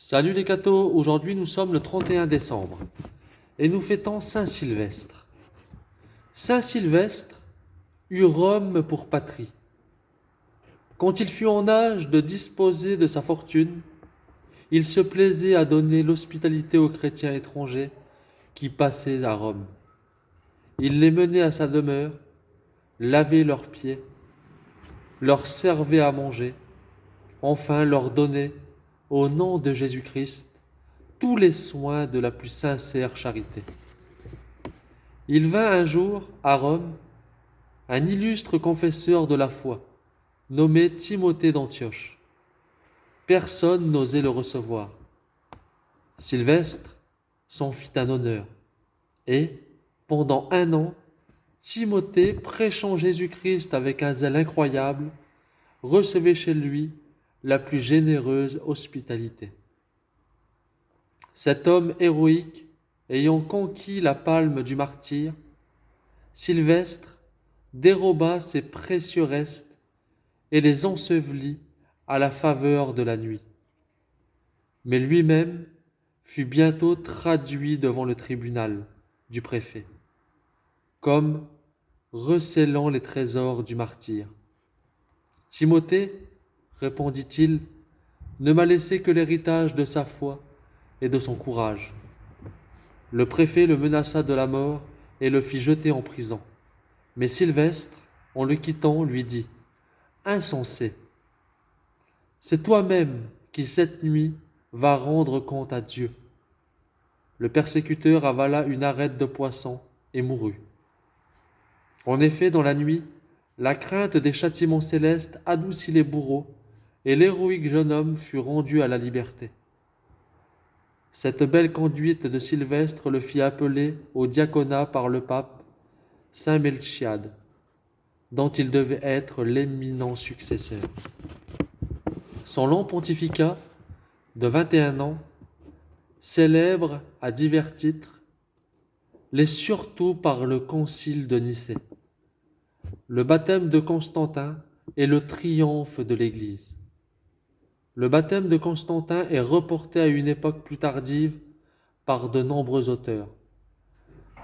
Salut les cathos, aujourd'hui nous sommes le 31 décembre et nous fêtons Saint-Sylvestre. Saint-Sylvestre eut Rome pour patrie. Quand il fut en âge de disposer de sa fortune, il se plaisait à donner l'hospitalité aux chrétiens étrangers qui passaient à Rome. Il les menait à sa demeure, lavait leurs pieds, leur servait à manger, enfin leur donnait, au nom de Jésus-Christ, tous les soins de la plus sincère charité. Il vint un jour, à Rome, un illustre confesseur de la foi, nommé Timothée d'Antioche. Personne n'osait le recevoir. Sylvestre s'en fit un honneur, et, pendant 1 an, Timothée, prêchant Jésus-Christ avec un zèle incroyable, recevait chez lui la plus généreuse hospitalité. Cet homme héroïque, ayant conquis la palme du martyr, Sylvestre déroba ses précieux restes et les ensevelit à la faveur de la nuit. Mais lui-même fut bientôt traduit devant le tribunal du préfet, comme recélant les trésors du martyr. « Timothée, répondit-il, ne m'a laissé que l'héritage de sa foi et de son courage. » Le préfet le menaça de la mort et le fit jeter en prison. Mais Sylvestre, en le quittant, lui dit « Insensé, c'est toi-même qui cette nuit vas rendre compte à Dieu. » Le persécuteur avala une arête de poisson et mourut. En effet, dans la nuit, la crainte des châtiments célestes adoucit les bourreaux et l'héroïque jeune homme fut rendu à la liberté. Cette belle conduite de Sylvestre le fit appeler au diaconat par le pape Saint Melchiade, dont il devait être l'éminent successeur. Son long pontificat de 21 ans, célèbre à divers titres, l'est surtout par le concile de Nicée, le baptême de Constantin et le triomphe de l'Église. Le baptême de Constantin est reporté à une époque plus tardive par de nombreux auteurs,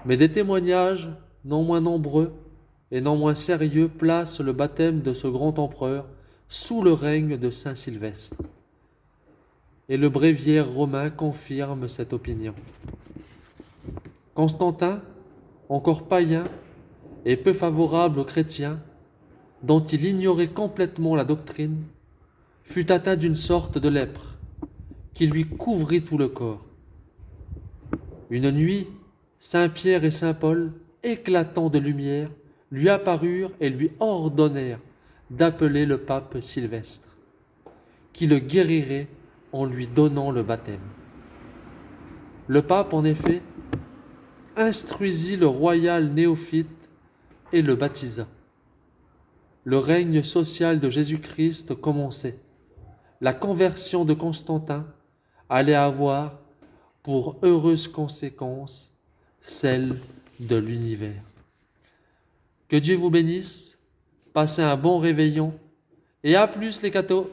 mais des témoignages non moins nombreux et non moins sérieux placent le baptême de ce grand empereur sous le règne de saint Sylvestre. Et le bréviaire romain confirme cette opinion. Constantin, encore païen et peu favorable aux chrétiens, dont il ignorait complètement la doctrine, fut atteint d'une sorte de lèpre qui lui couvrit tout le corps. Une nuit, saint Pierre et saint Paul, éclatant de lumière, lui apparurent et lui ordonnèrent d'appeler le pape Sylvestre, qui le guérirait en lui donnant le baptême. Le pape, en effet, instruisit le royal néophyte et le baptisa. Le règne social de Jésus-Christ commençait. La conversion de Constantin allait avoir pour heureuse conséquence celle de l'univers. Que Dieu vous bénisse, passez un bon réveillon et à plus les cathos.